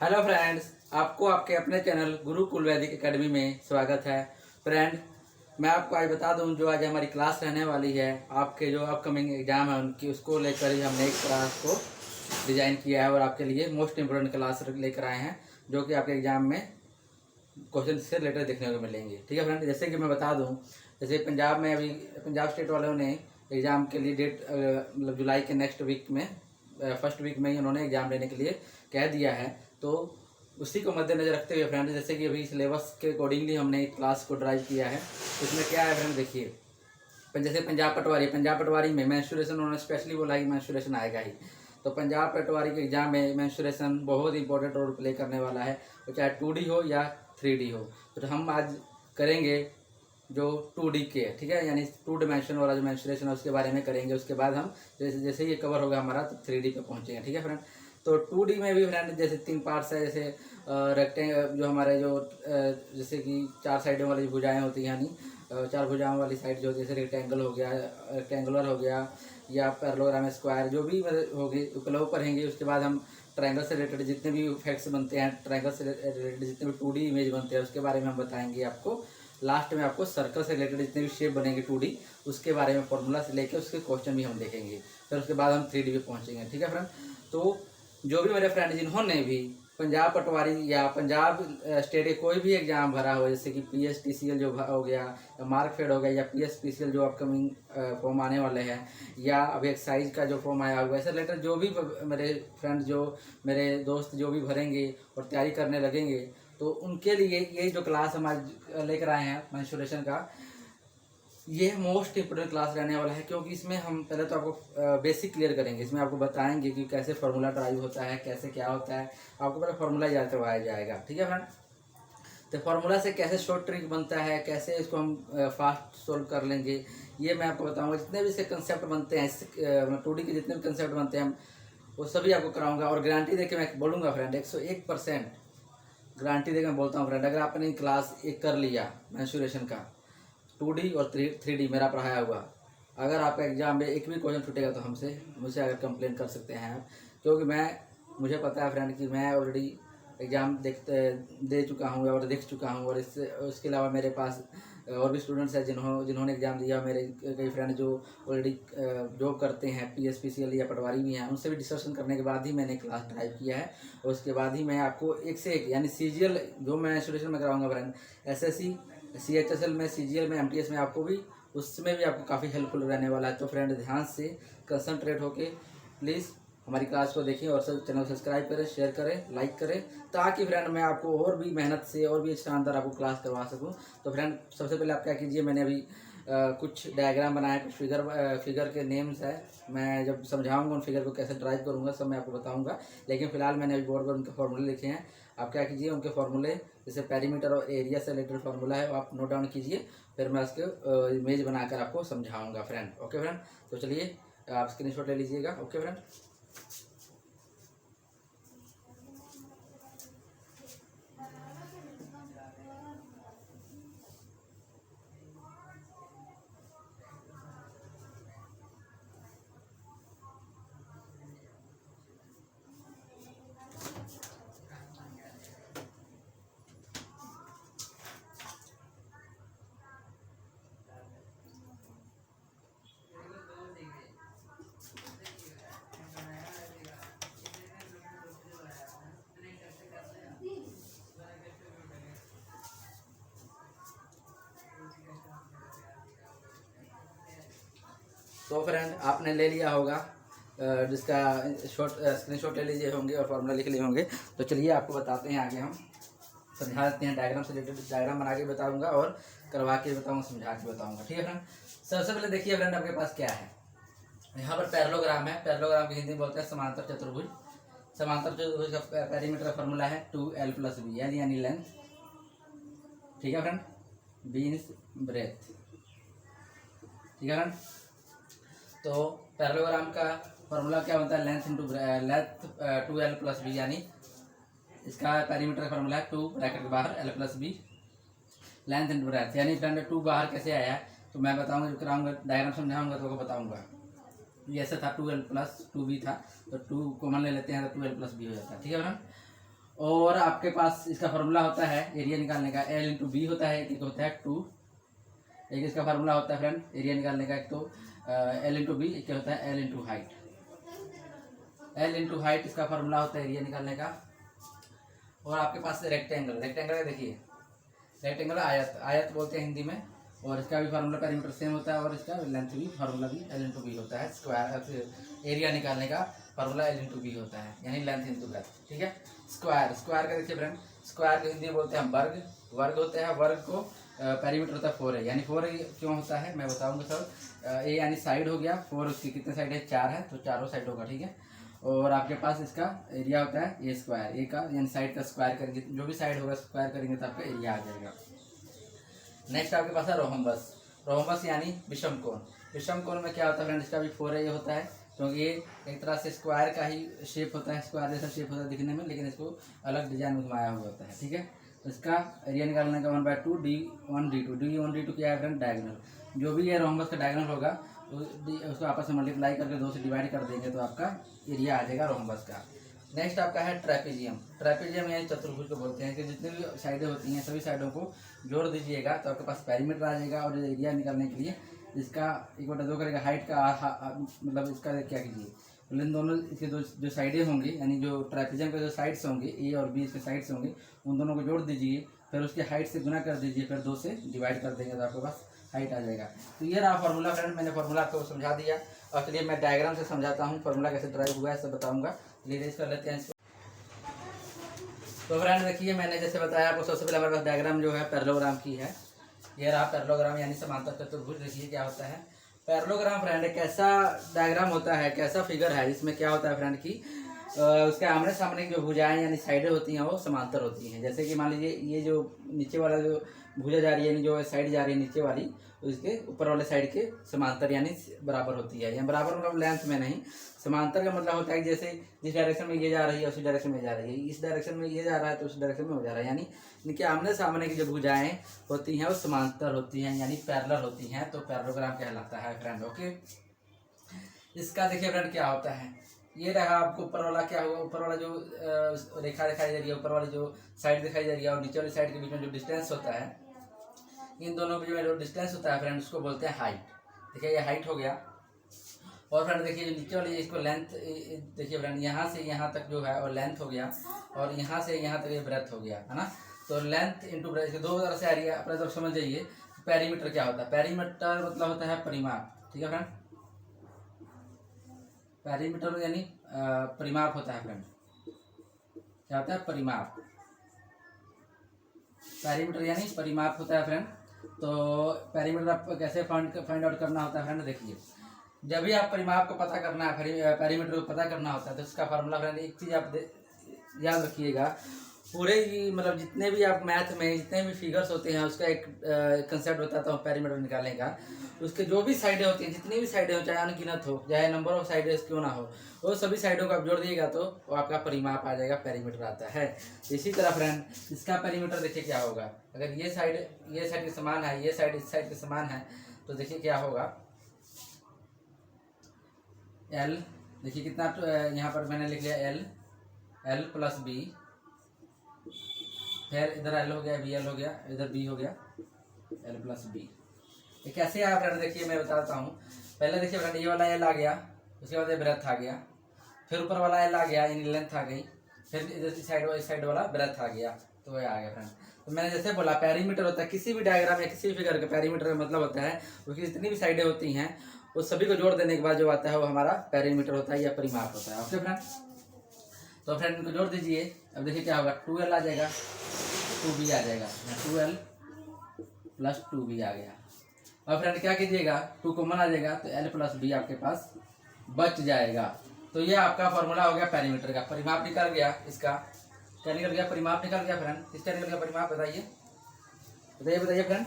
Hello friends, आपको आपके अपने चैनल गुरुकुल वैदिक एकेडमी में स्वागत है। फ्रेंड, मैं आपको आज बता दूं जो आज हमारी क्लास रहने वाली है, आपके जो अपकमिंग एग्जाम है उनकी उसको लेकर ही हमने एक क्लास को डिज़ाइन किया है और आपके लिए मोस्ट इम्पोर्टेंट क्लास लेकर आए हैं जो कि आपके एग्जाम में क्वेश्चन से रिलेटेड देखने को मिलेंगे। ठीक है फ्रेंड, जैसे कि मैं बता दूँ, जैसे पंजाब में अभी पंजाब स्टेट वालों ने एग्ज़ाम के लिए डेट मतलब जुलाई के नेक्स्ट वीक में फर्स्ट वीक में ही उन्होंने एग्ज़ाम लेने के लिए कह दिया है। तो उसी को मद्देनजर रखते हुए फ्रेंड, जैसे कि अभी सिलेबस के अकॉर्डिंगली हमने एक क्लास को ड्राइव किया है। इसमें क्या है फ्रेंड, देखिए जैसे पंजाब पटवारी में मेंस्ट्रुएशन उन्होंने स्पेशली बोला कि मेंस्ट्रुएशन आएगा ही। तो पंजाब पटवारी के एग्जाम में मेंस्ट्रुएशन बहुत इंपॉर्टेंट रोल प्ले करने वाला है, तो चाहे 2D हो या 3D हो। तो हम आज करेंगे जो 2D के है, ठीक है, यानी 2 डायमेंशन वाला जो मेंस्ट्रुएशन है उसके बारे में करेंगे। उसके बाद हम जैसे जैसे ये कवर होगा हमारा तो 3D पे पहुंचेंगे। ठीक है फ्रेंड, तो 2D में भी फ्रेंड जैसे 3 पार्ट्स है, जैसे रेक्टेंगल जो हमारे जो जैसे कि 4 साइडों वाली भुजाएं होती हैं, यानी 4 भुजाओं वाली साइड जो जैसे रेक्टेंगल हो गया, रेक्टेंगुलर हो गया या पैरेललोग्राम स्क्वायर जो भी होगी उपलब्ध पढ़ेंगे। उसके बाद हम ट्रायंगल से रिलेटेड जितने भी फैक्ट्स बनते हैं, ट्रायंगल से रिलेटेड जितने भी 2D इमेज बनते हैं उसके बारे में हम बताएंगे आपको। लास्ट में आपको सर्कल से रिलेटेड जितने भी शेप बनेंगे 2D उसके बारे में फॉर्मूला से लेकर उसके क्वेश्चन भी हम देखेंगे। फिर उसके बाद हम 3D पे पहुंचेंगे। ठीक है फ्रेंड, तो जो भी मेरे फ्रेंड जिन्होंने भी पंजाब पटवारी या पंजाब स्टेट के कोई भी एग्जाम भरा हो, जैसे कि PSTCL जो हो गया या मार्कफेड हो गया या PSPCL जो अपकमिंग फॉर्म आने वाले हैं, या अभी एक्साइज का जो फॉर्म आया हुआ है, ऐसे रिलेटेड जो भी मेरे फ्रेंड जो मेरे दोस्त जो भी भरेंगे और तैयारी करने लगेंगे, तो उनके लिए ये जो क्लास हम आज लेकर आए हैं मेंस्ट्रुएशन का, ये मोस्ट इम्पोर्टेंट क्लास रहने वाला है। क्योंकि इसमें हम पहले तो आपको बेसिक क्लियर करेंगे। इसमें आपको बताएंगे कि कैसे फार्मूला ड्राइव होता है, कैसे क्या होता है, आपको पहले फार्मूला याद करवाया जाएगा। ठीक है फ्रेंड, तो फार्मूला से कैसे शॉर्ट ट्रिक बनता है, कैसे इसको हम फास्ट सोल्व कर लेंगे, ये मैं आपको बताऊंगा। जितने भी इसके कंसेप्ट बनते हैं 2D के जितने भी कंसेप्ट बनते हैं वो सभी आपको कराऊंगा। और गारंटी देके मैं बोलूँगा फ्रेंड, 101% गारंटी देकर मैं बोलता हूँ फ्रेंड, अगर आपने क्लास 1 कर लिया मेंस्ट्रुएशन का 2D और 3D मेरा पढ़ाया हुआ, अगर आपका एग्जाम में एक भी क्वेश्चन छूटेगा तो मुझसे अगर कंप्लेन कर सकते हैं आप। क्योंकि मुझे पता है फ्रेंड कि मैं ऑलरेडी एग्ज़ाम दे चुका हूँ और देख चुका हूँ। और उसके अलावा मेरे पास और भी स्टूडेंट्स हैं जिन्होंने एग्ज़ाम दिया। मेरे कई फ्रेंड जो ऑलरेडी जॉब करते हैं, PSPCL या पटवारी भी हैं, उनसे भी डिस्कशन करने के बाद ही मैंने क्लास ड्राइव किया है। और उसके बाद ही मैं आपको एक से एक यानी CGL जो मैं मेंस्ट्रुएशन में कराऊंगा फ्रेंड, SSC CHSL में, CGL में, MTS में आपको भी उसमें भी आपको काफ़ी हेल्पफुल रहने वाला है। तो फ्रेंड ध्यान से कंसंट्रेट होके प्लीज़ हमारी क्लास को देखें और चैनल सब्सक्राइब करें, शेयर करें, लाइक करें, ताकि फ्रेंड मैं आपको और भी मेहनत से और भी शानदार आपको क्लास करवा सकूं। तो फ्रेंड सबसे पहले आप क्या कीजिए, मैंने अभी कुछ डायग्राम बनाया, कुछ फिगर के नेम्स है। मैं जब समझाऊंगा उन फिगर को कैसे ड्राइव करूंगा सब मैं आपको बताऊंगा। लेकिन फिलहाल मैंने अभी बोर्ड पर उनके फॉर्मूले लिखे हैं। आप क्या कीजिए, उनके फॉर्मूले जैसे पेरीमीटर और एरिया से रिलेटेड फार्मूला है वो आप नोट डाउन कीजिए, फिर मैं उसके इमेज बनाकर आपको समझाऊंगा फ्रेंड। ओके फ्रेंड, तो चलिए आप स्क्रीनशॉट ले लीजिएगा। ओके फ्रेंड, तो फ्रेंड आपने ले लिया होगा जिसका स्क्रीनशॉट ले लीजिए होंगे और फार्मूला लिख लिए होंगे। तो चलिए आपको बताते हैं, आगे हम समझा देते हैं। डायग्राम से रिलेटेड डायग्राम बना के बताऊंगा और करवा के बताऊंगा, समझा के बताऊंगा। ठीक है फ्रेंड, सबसे पहले देखिए फ्रेंड आपके पास क्या है, यहाँ पर पैरेललोग्राम है। पैरेललोग्राम की हिंदी में बोलते हैं समांतर चतुर्भुज। समांतर चतुर्भुज का पेरीमीटर का फॉर्मूला है 2l+b यानी लेंथ। ठीक है फ्रेंड, b मीन्स ब्रेथ। ठीक है फ्रेंड, तो पैरेललोग्राम का फॉर्मूला क्या बनता है, लेंथ 2l+b, यानी इसका पेरीमीटर का फॉर्मूला है 2 ब्रैकेट के बाहर l+b लेंथ इंटू ब्रेथ। यानी फ्रेंड 2 बाहर कैसे आया है तो मैं बताऊंगा, जो कराऊंगा डायग्राम समझाऊंगा तो बताऊंगा। ये ऐसा था 2l+2b था, तो 2 कॉमन ले लेते हैं तो 2l+b हो जाता है। ठीक है फ्रेंड, और आपके पास इसका फार्मूला होता है एरिया निकालने का, L इंटू बी होता है, एक होता है 2, एक इसका फार्मूला होता है फ्रेंड एरिया निकालने का, एक तो L इंटू बी, एक होता है L into height. L into height इसका फार्मूला होता है एरिया निकालने का। और आपके पास रेक्टेंगल, रेक्टेंगल देखिए, रेक्टेंगल आयत, आयत बोलते हैं हिंदी में, और इसका भी फार्मूला पेरीमीटर सेम होता है, और इसका लेंथ भी फार्मूला भी L इंटू बी होता है। स्क्वायर एरिया निकालने का फार्मूला L इंटू बी होता है, यानी लेंथ इंटू ब्रेथ, ठीक है। स्क्वायर, स्क्वायर का देखिए फ्रेंड, स्क्वायर को हिंदी में बोलते हैं वर्ग, वर्ग होते हैं, वर्ग को पेरीमीटर होता है 4 है, यानी 4 क्यों होता है मैं बताऊंगा सर। ए यानी साइड हो गया, 4 उसकी कितने साइड है, 4 है, तो चारों साइड होगा, ठीक है। और आपके पास इसका एरिया होता है ए स्क्वायर, ए का यानी साइड का स्क्वायर करेंगे, जो भी साइड होगा स्क्वायर करेंगे तो आपका एरिया आ जाएगा। नेक्स्ट आपके पास है रोहम्बस, रोहम्बस यानी विषम कोण। विषम कोण में क्या होता है फ्रेंड, इसका भी 4 ये होता है, क्योंकि ये एक तरह से स्क्वायर का ही शेप होता है, स्क्वायर जैसा शेप होता है दिखने में, लेकिन इसको अलग डिजाइन में घुमाया हुआ होता है, ठीक है। तो इसका एरिया निकालने का 1/2 D1 D2, D1 D2 क्या है फ्रेंड, डायगोनल, जो भी ये रोहम्बस का डायगोनल होगा तो उसको आपस में मल्टीप्लाई करके 2 से डिवाइड कर देंगे तो आपका एरिया आ जाएगा रोहम्बस का। नेक्स्ट आपका है ट्रेपेजियम, ट्रेपेजियम यानी चतुर्भुज को बोलते हैं, कि जितनी भी साइडें होती हैं सभी साइडों को जोड़ दीजिएगा तो आपके पास पेरीमीटर आ जाएगा। और एरिया निकालने के लिए इसका 1/2 करेगा हाइट का, मतलब इसका क्या कीजिए, इन दोनों इसके जो साइडें होंगी, यानी जो ट्राइपेजियम के जो साइड्स होंगे ए और बी इसके साइड्स होंगे, उन दोनों को जोड़ दीजिए, फिर उसके हाइट से गुना कर दीजिए, फिर 2 से डिवाइड कर देंगे तो आपके पास हाइट आ जाएगा। तो ये रहा फार्मूला फ्रेंड, मैंने फार्मूला आपको समझा दिया। और चलिए मैं डायग्राम से समझाता हूँ फार्मूला कैसे ड्राइव हुआ है सब बताऊँगा। चलिए रेस कर लेते हैं इसको। तो फ्रेंड देखिए मैंने जैसे बताया आपको, सबसे पहले हमारे पास डायग्राम जो है पैरेललोग्राम की है। ये रहा पैरेललोग्राम यानी समांतर चतुर्भुज। देखिए क्या होता है पैरेललोग्राम फ्रेंड, एक ऐसा डायग्राम होता है, कैसा फिगर है, इसमें क्या होता है फ्रेंड की उसके आमने सामने की जो भुजाएं यानी साइडें होती हैं वो समांतर होती हैं। जैसे कि मान लीजिए ये जो नीचे वाला जो भुजा जा रही है, जो साइड जा रही है नीचे वाली, तो इसके ऊपर वाले साइड के समांतर यानी बराबर होती है। या बराबर मतलब लेंथ में नहीं, समांतर का मतलब होता है कि जैसे जिस डायरेक्शन में ये जा रही है उसी डायरेक्शन में जा रही है, इस डायरेक्शन में ये जा रहा है तो उस डायरेक्शन में हो जा रहा है, यानी इनके आमने सामने की जो भुजाएं होती हैं वो समांतर होती हैं यानी पैरेलल होती हैं, तो पैरेललोग्राम कहलाता है फ्रेंड। ओके, इसका देखिए फ्रेंड क्या होता है, ये रहा आपको ऊपर वाला क्या होगा, ऊपर वाला जो रेखा दिखाई दे रही है, ऊपर वाली जो साइड दिखाई दे रही है और नीचे वाली साइड के बीच में जो डिस्टेंस होता है, इन दोनों के बीच में जो डिस्टेंस होता है फ्रेंड उसको बोलते हैं हाइट। देखिए ये हाइट हो गया। और फ्रेंड देखिए जो नीचे वाली इसको लेंथ, देखिए फ्रेंड यहाँ से यहाँ तक जो है और लेंथ हो गया, और यहाँ से यहाँ तक ये ब्रेथ हो गया, है ना। तो लेंथ इंटू ब्रेथ दो तरह से आ रही है, अपने तरफ समझ जाइए। पेरीमीटर क्या होता है, पेरीमीटर मतलब होता है परिमाप, ठीक है फ्रेंड। पेरीमीटर यानी परिमाप होता है फ्रेंड, क्या होता है परिमाप, पेरीमीटर यानी परिमाप होता है फ्रेंड। तो पेरीमीटर आपको कैसे फाइंड आउट करना होता है फ्रेंड, देखिए जब भी आप परिमाप को पता करना है, पेरीमीटर को पता करना होता है, तो इसका फार्मूला फ्रेंड एक चीज़ आप याद रखिएगा, पूरे मतलब जितने भी आप मैथ में जितने भी फिगर्स होते हैं उसका एक कंसेप्ट बताता हूँ पेरीमीटर निकालने का। उसके जो भी साइडें होती हैं, जितनी भी साइडें हो, चाहे अनगिनत हो, चाहे नंबर ऑफ साइडें क्यों ना हो, वो सभी साइडों को आप जोड़ दिएगा तो वो आपका परिमाप आ जाएगा, पेरीमीटर आता है। इसी तरह फ्रेंड इसका पेरीमीटर देखिए क्या होगा, अगर ये साइड के समान है, ये साइड इस साइड के समान है, तो देखिए क्या होगा L, देखिए कितना यहाँ पर मैंने लिख लिया L प्लस बी, फिर इधर L हो गया, BL हो गया, इधर B हो गया, L प्लस बी। ये कैसे आया फ्रेंड, देखिए मैं बताता हूँ। पहले देखिए फ्रेंड ये वाला L आ गया, उसके बाद ये ब्रेथ आ गया, फिर ऊपर वाला L आ गया यानी लेंथ आ गई, फिर इधर इस साइड वाला ब्रेथ आ गया, तो ये आ गया फ्रेंड। तो मैंने जैसे बोला पेरीमीटर होता है किसी भी डायग्राम या किसी भी फिगर का, पेरीमीटर का मतलब होता है उसकी जितनी भी साइडें होती हैं वो सभी को जोड़ देने के बाद जो आता है वो हमारा पेरीमीटर होता है या परिमाप होता है। ओके फ्रेंड, तो फ्रेंड इनको जोड़ दीजिए। अब देखिए क्या होगा, 2L आ जाएगा, 2B आ जाएगा, 2L प्लस 2B आ गया। अब फ्रेंड क्या कीजिएगा, 2 कॉमन आ जाएगा तो L प्लस B आपके पास बच जाएगा। तो ये आपका फॉर्मूला हो गया पेरीमीटर का, परिमाप निकल गया, इसका क्या निकल गया, परिमाप निकल गया फ्रेंड। किसका निकल गया परिमाप, बताइए बताइए फ्रेंड।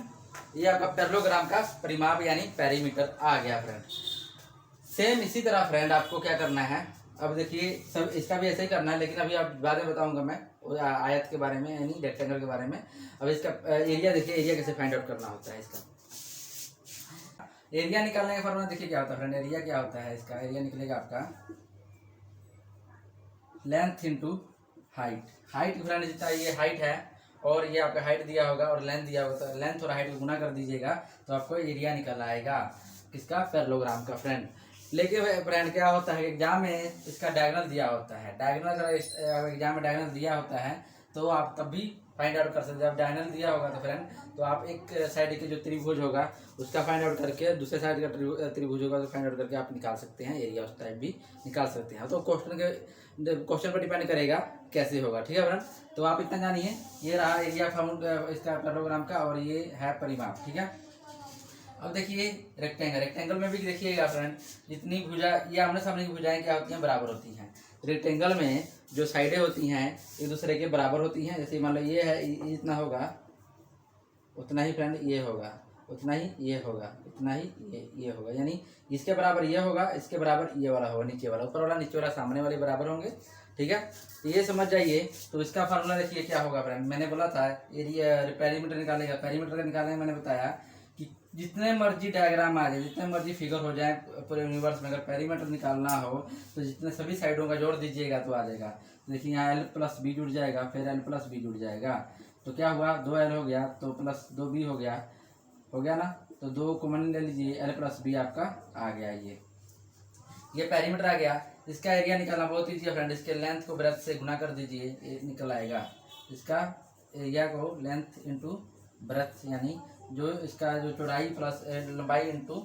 ये आपका पैरेललोग्राम का परिमाप यानी पेरीमीटर आ गया फ्रेंड। सेम इसी तरह फ्रेंड आपको क्या करना है, अब देखिए सब इसका भी ऐसे ही करना है, लेकिन अभी आप बाद में बताऊंगा मैं आयत के बारे में यानी रेक्टेंगल के बारे में। अब इसका एरिया देखिए, एरिया कैसे फाइंड आउट करना होता है। इसका एरिया निकालने का फॉर्मूला देखिए क्या होता है फ्रेंड, एरिया क्या होता है, इसका एरिया निकलेगा आपका लेंथ इंटू हाइट फ्रेंड जितना ये हाइट है और ये आपका हाइट दिया होगा और लेंथ दिया होगा, तो लेंथ और हाइट को गुना कर दीजिएगा तो आपको एरिया निकल आएगा किसका, पैरेललोग्राम का फ्रेंड। लेकिन फ्रेंड क्या होता है एग्जाम में इसका डायगोनल दिया होता है, डायगोनल अगर एग्जाम में डायगोनल दिया होता है तो आप तब भी फाइंड आउट कर सकते हैं। जब डायगोनल दिया होगा तो फ्रेंड तो आप एक साइड के जो त्रिभुज होगा उसका फाइंड आउट करके दूसरे साइड का त्रिभुज होगा तो फाइंड आउट करके आप निकाल सकते हैं, एरिया उस टाइप भी निकाल सकते हैं। तो क्वेश्चन पर डिपेंड करेगा कैसे होगा, ठीक है फ्रेंड। तो आप इतना जानिए, ये रहा एरिया फाउंड इसका पैरेललोग्राम का और ये है परिमाप, ठीक है। अब देखिए रेक्टेंगल में भी देखिएगा फ्रेंड, जितनी भुजा ये आमने सामने की भुजाएं क्या होती हैं, बराबर होती हैं। रेक्टेंगल में जो साइडें होती हैं एक दूसरे के बराबर होती हैं। जैसे मान लो ये है, इतना होगा उतना ही फ्रेंड ये होगा, उतना ही ये होगा, उतना ही ये होगा, यानी इसके बराबर ये होगा, इसके बराबर ये वाला होगा, नीचे वाला ऊपर वाला नीचे वाला सामने वाले बराबर होंगे, ठीक है। तो ये समझ जाइए। तो इसका फार्मूला देखिए क्या होगा फ्रेंड, मैंने बोला था एरिया पेरीमीटर निकालेगा, पेरीमीटर का निकालने मैंने बताया कि जितने मर्जी डायग्राम आ जाए, जितने मर्जी फिगर हो जाए पूरे यूनिवर्स में, अगर पेरीमीटर निकालना हो तो जितने सभी साइडों का जोड़ दीजिएगा तो आ जाएगा। देखिए यहाँ l प्लस बी जुड़ जाएगा, फिर l प्लस बी जुड़ जाएगा, तो क्या हुआ 2l हो गया, तो प्लस 2b हो गया ना। तो 2 कॉमन ले लीजिए, l प्लस बी आपका आ गया। ये पेरीमीटर आ गया। इसका एरिया निकालना बहुत ईजी है फ्रेंड, इसके लेंथ को ब्रेथ से गुना कर दीजिए, ये निकल आएगा। इसका एरिया को लेंथ इंटू ब्रेथ, यानी जो इसका जो चौड़ाई प्लस लंबाई इंटू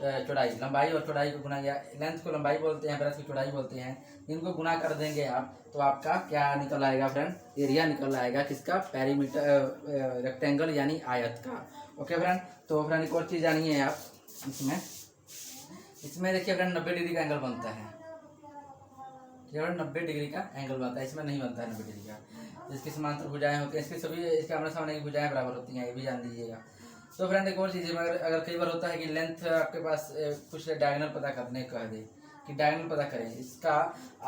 चौड़ाई, लंबाई और चौड़ाई को गुना, या लेंथ को लंबाई बोलते हैं, ब्रेथ को चौड़ाई बोलते हैं, इनको गुना कर देंगे आप तो आपका क्या निकल आएगा फ्रेंड, एरिया निकल आएगा किसका, पेरीमीटर रेक्टेंगल यानी आयत का। Okay friend. तो फ्रेंड एक और चीज़ जानिए आप, इसमें देखिए फ्रेंड 90 डिग्री का एंगल बनता है, केवल 90 डिग्री का एंगल बनता है, इसमें नहीं बनता है 90 डिग्री का। जिसकी समांतर भुजाएं होती हैं, इसकी सभी इसके आमने सामने की भुजाएं बराबर होती हैं, ये भी जान लीजिएगा। तो फ्रेंड एक और चीज़ है, अगर कई बार होता है कि लेंथ आपके पास कुछ डायगोनल पता करने कह दे कि डायगोनल पता करें, इसका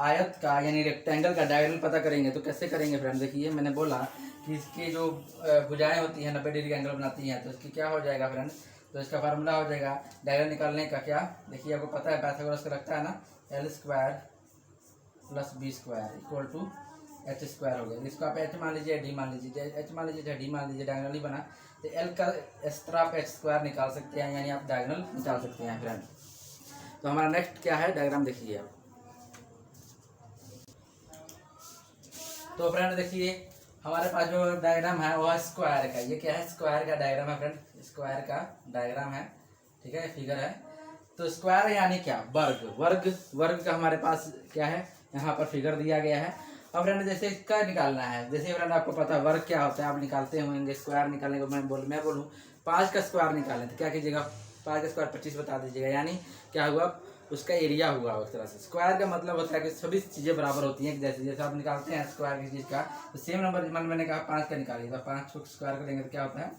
आयत का यानी रेक्टेंगल का डायगोनल पता करेंगे तो कैसे करेंगे फ्रेंड। देखिए मैंने बोला कि इसकी जो भुजाएं होती हैं 90 डिग्री का एंगल बनाती हैं, तो इसकी क्या हो जाएगा फ्रेंड, तो इसका फार्मूला हो जाएगा डायगोनल निकालने का। क्या देखिए आपको पता है पाइथागोरस का लगता है ना, l square plus B square equal to H square हो गया। इसको आप एच मान लीजिए, डी मान लीजिए, एच मान लीजिए, डी मान लीजिए, डायगोनल ही बना। तो एल का इस तरह आप एच स्क्वायर निकाल सकते हैं, यानी आप डायगोनल निकाल सकते हैं फ्रेंड। तो हमारा नेक्स्ट क्या है, डायग्राम देखिए आप। तो फ्रेंड देखिए हमारे पास जो डायग्राम है वो है स्क्वायर का। ये क्या है, स्क्वायर का डायग्राम है फ्रेंड, स्क्वायर का डायग्राम है, ठीक है, फिगर है। तो स्क्वायर यानी क्या, वर्ग का हमारे पास क्या है, यहाँ पर फिगर दिया गया है। अब फ्रेंड जैसे इसका निकालना है, जैसे फ्रेंड आपको पता है वर्ग क्या होता है, आप निकालते होंगे। स्क्वायर निकालने को मैं बोलूँ 5 का स्क्वायर निकालें तो क्या कीजिएगा, 5 का स्क्वायर 25 बता दीजिएगा, यानी क्या हुआ, उसका एरिया हुआ उस तरह से। स्क्वायर का मतलब होता है कि सभी चीज़ें बराबर होती हैं। जैसे जैसे आप निकालते हैं स्क्वायर की चीज़ का, तो सेम नंबर मान मैंने कहा 5 का निकालिए, तो 5 को स्क्वायर करेंगे तो क्या होता है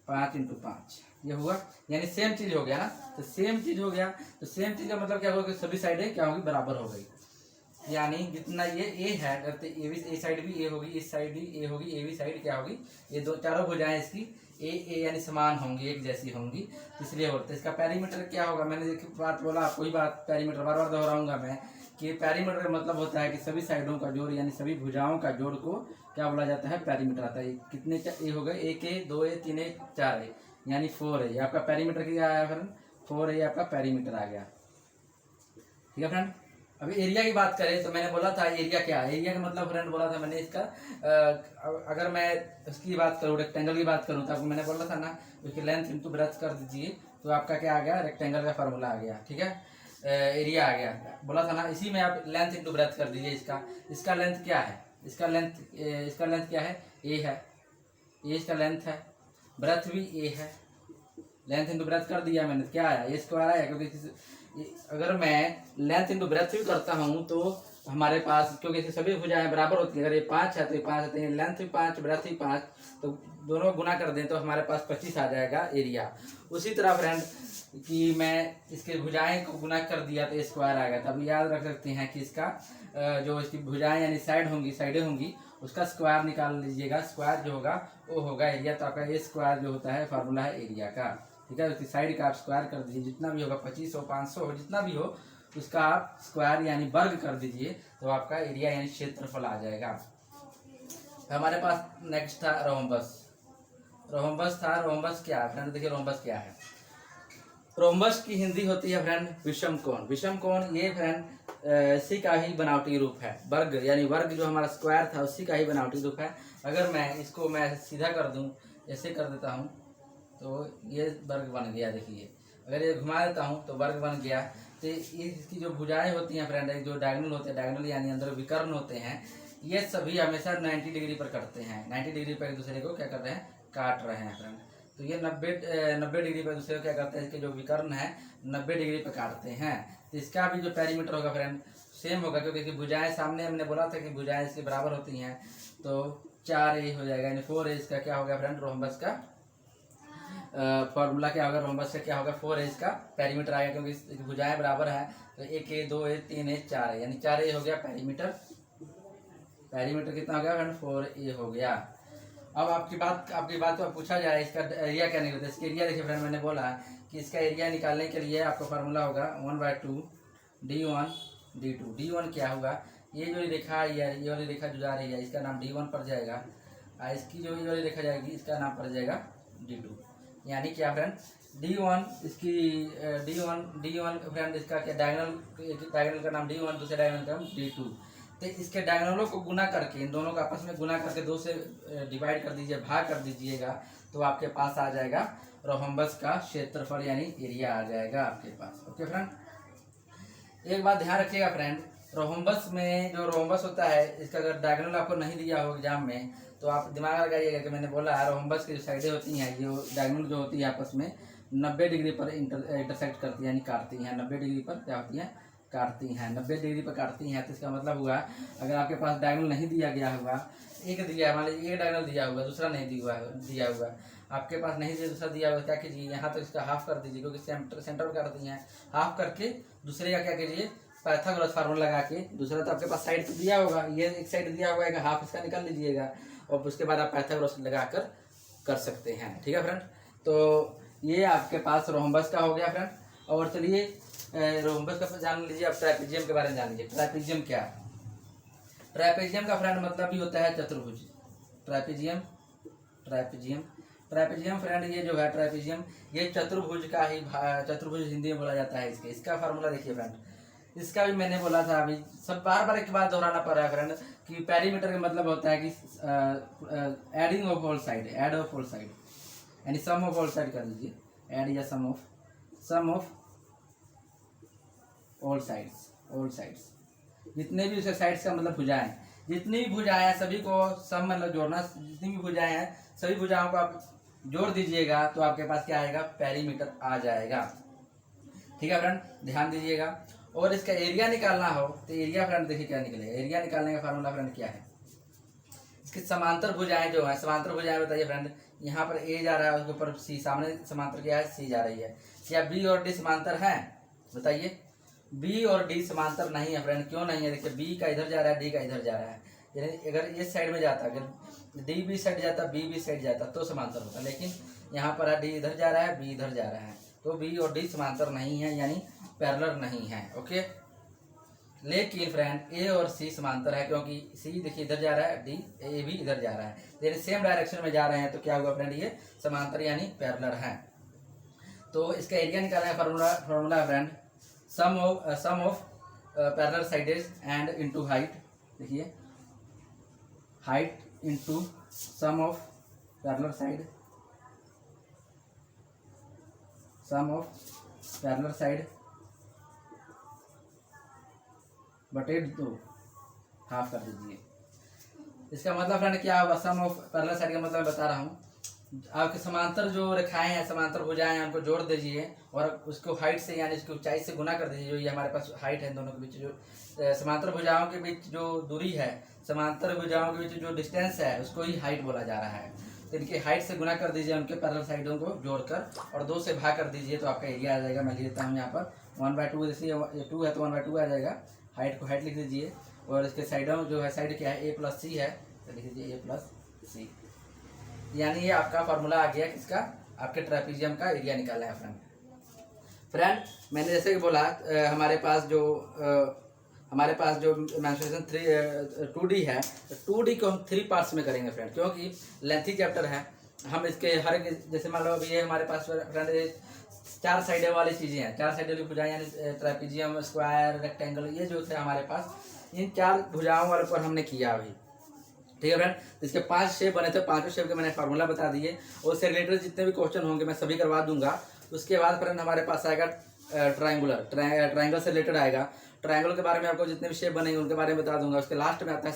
5 × 5, ये हुआ, यानी सेम चीज़ हो गया ना। तो सेम चीज़ हो गया, तो सेम चीज़ का मतलब क्या होगा कि सभी साइडें क्या होगी, बराबर हो गई। यानी जितना ये ए है, अगर ए साइड भी ए होगी, इस साइड भी ए होगी, ए भी साइड क्या होगी, ये दो चारों भुजाएं इसकी ए यानी समान होंगी, एक जैसी होंगी, इसलिए होता है। इसका पेरीमीटर क्या होगा, मैंने देखिए बात बोला आपको ही बात, पेरीमीटर बार बार दोहराऊंगा मैं कि पेरीमीटर का मतलब होता है कि सभी साइडों का जोड़ यानी सभी भुजाओं का जोड़ को क्या बोला जाता है, पेरीमीटर आता है। कितने ए हो गए, 1 ए 2 ए 3 ए 4 ए, यानी 4 है। ये आपका पेरीमीटर क्या आया फ्रेंड, 4 है, आपका पेरीमीटर आ गया, ठीक है फ्रेंड। अभी एरिया की बात करें तो मैंने बोला था एरिया क्या है, एरिया का मतलब फ्रेंड बोला था मैंने इसका, अगर मैं इसकी बात करूँ, रेक्टेंगल की बात करूँ तो आपको मैंने बोला था ना, उसकी लेंथ इंटू ब्रेथ कर दीजिए तो आपका क्या आ गया, रेक्टेंगल का फार्मूला आ गया, ठीक है, एरिया आ गया, बोला था ना। इसी में आप लेंथ इंटू ब्रेथ कर दीजिए। इसका लेंथ क्या है, इसका लेंथ क्या है, ए है, ये इसका लेंथ है, ब्रेथ भी ए है, लेंथ इंटू ब्रेथ कर दिया मैंने, क्या आया, ये स्क्वायर आया। क्योंकि अगर मैं लेंथ इंटू ब्रेथ भी करता हूँ तो हमारे पास, क्योंकि सभी भुजाएं बराबर होती हैं, अगर ये 5 है तो ये 5 है, लेंथ भी 5 ब्रेथ भी 5, तो दोनों गुना कर दें तो हमारे पास 25 आ जाएगा एरिया। उसी तरह फ्रेंड कि मैं इसके भुजाएं को गुना कर दिया तो स्क्वायर आ गया। तब याद रख सकते हैं कि इसका जो इसकी भुजाएं यानी साइडें होंगी उसका स्क्वायर निकाल लीजिएगा। स्क्वायर जो होगा वो होगा एरिया। तो आपका ये स्क्वायर जो होता है फार्मूला है एरिया का, ठीक है। उसकी साइड का आप स्क्वायर कर दीजिए, जितना भी होगा 25 हो 500 हो जितना भी हो उसका आप स्क्वायर यानी वर्ग कर दीजिए तो आपका एरिया यानी क्षेत्रफल आ जाएगा। हमारे पास नेक्स्ट था रोम्बस। रोम्बस था, रोम्बस क्या है फ्रेंड, देखिए रोम्बस क्या है। रोम्बस की हिंदी होती है फ्रेंड विषम कोण। विषम कोण ये फ्रेंड इसी का ही बनावटी रूप है। वर्ग यानी वर्ग जो हमारा स्क्वायर था उसी का ही बनावटी रूप है। अगर मैं इसको मैं सीधा कर दूं, ऐसे कर देता हूं तो ये वर्ग बन गया। देखिए अगर ये घुमा देता हूं तो वर्ग बन गया। तो इसकी जो भुजाएं होती हैं फ्रेंड, जो डायगोनल होते हैं, डायगोनल यानी अंदर विकर्ण होते हैं, ये सभी हमेशा 90 डिग्री पर कटते हैं। 90 डिग्री पर एक दूसरे को क्या कर रहे हैं, काट रहे हैं फ्रेंड। तो ये 90 डिग्री पर दूसरे को क्या करते हैं, इसके जो विकर्ण है 90 डिग्री पर काटते हैं। तो इसका भी जो पेरीमीटर होगा फ्रेंड सेम होगा, क्योंकि भुजाएं सामने हमने बोला था कि भुजाएं इसके बराबर होती हैं। तो 4a हो जाएगा, यानी 4a इसका क्या होगा फ्रेंड, रोम्बस का फॉर्मूला क्या होगा, रोम्बस का क्या होगा, 4a इसका पेरीमीटर आएगा, क्योंकि भुजाएं बराबर है। तो 1a 2a 3a 4a, यानी 4a हो गया पेरीमीटर। पेरीमीटर कितना हो गया फ्रेंड, 4a हो गया। अब आपकी बात को पूछा जाए इसका एरिया क्या निकलता है। इसका एरिया देखिए फ्रेंड, मैंने बोला कि इसका एरिया निकालने के लिए आपका फार्मूला होगा 1/2 d1 d2। d1 क्या होगा, ये जो रेखा ये वाली रेखा जो जा रही है इसका नाम d1 पड़ जाएगा, और इसकी जो ये वाली रेखा जाएगी इसका नाम पड़ जाएगा d2। यानी क्या फ्रेंड, d1 इसकी d1 फ्रेंड इसका क्या डायगोनल का नाम d1, दूसरे डायगोनल का नाम d2। तो इसके डायगोनलों को गुना करके, इन दोनों का आपस में गुना करके 2 से डिवाइड कर दीजिए, भाग कर दीजिएगा, तो आपके पास आ जाएगा रोम्बस का क्षेत्रफल यानी एरिया आ जाएगा आपके पास। ओके फ्रेंड, एक बात ध्यान रखिएगा फ्रेंड, रोम्बस में जो रोम्बस होता है इसका अगर डायगोनल आपको नहीं दिया हो एग्जाम में तो आप दिमाग लगाइएगा कि मैंने बोला है रोम्बस की जो साइडें होती हैं, जो डायगोनल जो होती है आपस में 90 डिग्री पर इंटरसेक्ट करती है, यानी काटती हैं। 90 डिग्री पर क्या होती हैं, काटती हैं। 90 डिग्री पर काटती हैं। तो इसका मतलब हुआ अगर आपके पास डायगोनल नहीं दिया गया होगा, एक दिया मान लीजिए एक डायगोनल दिया होगा, दूसरा नहीं दिया हुआ, आपके पास नहीं दिया, दूसरा दिया हुआ, क्या कीजिए यहाँ तो इसका हाफ कर दीजिए, क्योंकि सेंटर पर काटती हैं। हाफ करके दूसरे का क्या कीजिए, पाइथागोरस फार्मूला लगा के, दूसरा तो आपके पास साइड तो दिया होगा, ये एक साइड दिया हुआ है, हाफ इसका निकाल लीजिएगा और उसके बाद आप पाइथागोरस लगा कर सकते हैं। ठीक है फ्रेंड, तो ये आपके पास रोम्बस का हो गया फ्रेंड। और चलिए रोम्बस का जान लीजिए, आप ट्रापेजियम के बारे में जान लीजिए। ट्रापेजियम क्या है, ट्रापेजियम का फ्रेंड मतलब भी होता है चतुर्भुज। ट्रापेजियम फ्रेंड ये जो है ट्रापेजियम, ये चतुर्भुज का ही चतुर्भुज हिंदी में बोला जाता है। इसका फार्मूला देखिए फ्रेंड, इसका भी मैंने बोला था, अभी सब बार एक बार दोहराना पड़ रहा है फ्रेंड कि पेरीमीटर का मतलब होता है कि adding of whole side, add of whole side, यानी सम ऑफ होल साइड कर दीजिए, एड या सम ऑफ ऑल साइड्स, जितने भी उसके साइड्स का मतलब भुजाएं, जितनी भी भुजाएं हैं सभी को सम मतलब जोड़ना, जितनी भी भुजाएं हैं सभी भुजाओं को आप जोड़ दीजिएगा तो आपके पास क्या आएगा, पेरीमीटर आ जाएगा। ठीक है फ्रेंड, ध्यान दीजिएगा। और इसका एरिया निकालना हो तो एरिया फ्रेंड देखिए क्या निकलेगा। एरिया निकालने का फार्मूला फ्रेंड क्या है, इसकी समांतर भुजाएं जो है, समांतर भुजाएं बताइए फ्रेंड, यहाँ पर ए जा रहा है, उसके ऊपर सी, सामने समांतर क्या है, सी जा रही है। क्या बी और डी समांतर है, बताइए। बी और डी समांतर नहीं है फ्रेंड, क्यों नहीं है, देखिए बी का इधर जा रहा है, डी का इधर जा रहा है, यानी अगर इस साइड में जाता, अगर डी बी साइड जाता, बी बी साइड जाता तो समांतर होता, लेकिन यहाँ पर डी इधर जा रहा है, बी इधर जा रहा है, तो बी और डी समांतर नहीं है, यानी पैरेलल नहीं है। ओके, लेकिन फ्रेंड ए और सी समांतर है, क्योंकि सी देखिए इधर जा रहा है, डी ए भी इधर जा रहा है, यानी सेम डायरेक्शन में जा रहे हैं, तो क्या हुआ फ्रेंड, ये समांतर यानी पैरेलल है। तो इसका एरिया निकालने का फार्मूला फ्रेंड sum of parallel sides and into height, देखिए height into sum of parallel side, sum of parallel side बटे 2, हाफ कर दीजिए। इसका मतलब फ्रेंड क्या होगा, सम ऑफ पैरेलल साइड का मतलब बता रहा हूँ, आपके समांतर जो रेखाएं हैं, समांतर भुजाएं हैं, उनको जोड़ दीजिए और उसको हाइट से यानी उसकी ऊंचाई से गुना कर दीजिए। जो ये हमारे पास हाइट है, दोनों के बीच जो समांतर भुजाओं के बीच जो दूरी है, समांतर भुजाओं के बीच जो डिस्टेंस है, उसको ही हाइट बोला जा रहा है। तो इनके हाइट से गुना कर दीजिए, उनके पैरेलल साइडों को जोड़कर, और 2 से भाग कर दीजिए, तो आपका एरिया आ जाएगा। मैं लिख देता हूँ यहाँ पर 1/2, जैसे ये 2 है तो 1/2 आ जाएगा। हाइट को हाइट लिख दीजिए, और इसके साइडों जो है, साइड क्या है, a + c है, तो लिख दीजिए a + c, यानी ये आपका फार्मूला आ गया किसका, आपके ट्रापेजियम का एरिया निकालना है फ्रेंड। मैंने जैसे कि बोला हमारे पास जो हमारे पास जो मेंस्ट्रुएशन 2D है, 2D को हम 3 पार्ट्स में करेंगे फ्रेंड, क्योंकि लेंथी चैप्टर है। हम इसके हर एक, जैसे मान लो अभी ये हमारे पास फ्रेंड 4 साइडें वाली चीज़ें हैं, 4 साइडें वाली भुजाएं, यानी ट्रापेजियम, स्क्वायर, रेक्टेंगल, ये जो थे हमारे पास, इन 4 भुजाओं वाले पर हमने किया अभी। ठीक है फ्रेंड, इसके 5 शेप बने थे, 5 शेप के मैंने फार्मूला बता दिए, और उससे रिलेटेड जितने भी क्वेश्चन होंगे मैं सभी करवा दूंगा। उसके बाद फ्रेंड हमारे पास आएगा ट्राइंगल से रिलेटेड आएगा। ट्राइंगल के बारे में आपको जितने भी शेप बनेंगे उनके बारे में बता दूंगा। उसके लास्ट में आता है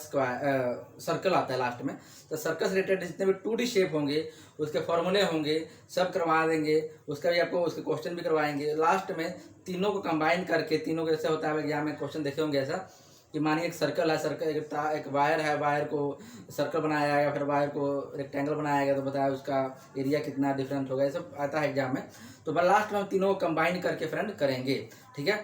सर्कल आता है लास्ट में, तो सर्कल से रिलेटेड जितने भी 2D शेप होंगे उसके फॉर्मूले होंगे, सब करवा देंगे। उसका भी आपको उसके क्वेश्चन भी करवाएंगे। लास्ट में तीनों को कंबाइन करके, तीनों को ऐसे होता है एग्जाम में क्वेश्चन देखे होंगे ऐसा कि मानिए एक सर्कल है, सर्कल एक वायर है, वायर को सर्कल बनाया जाएगा, फिर वायर को रेक्टेंगल बनाया गया, तो बताया उसका एरिया कितना डिफरेंट होगा, ये सब आता है एग्जाम में। तो लास्ट में हम तीनों को कंबाइन करके फ्रेंड करेंगे। ठीक है,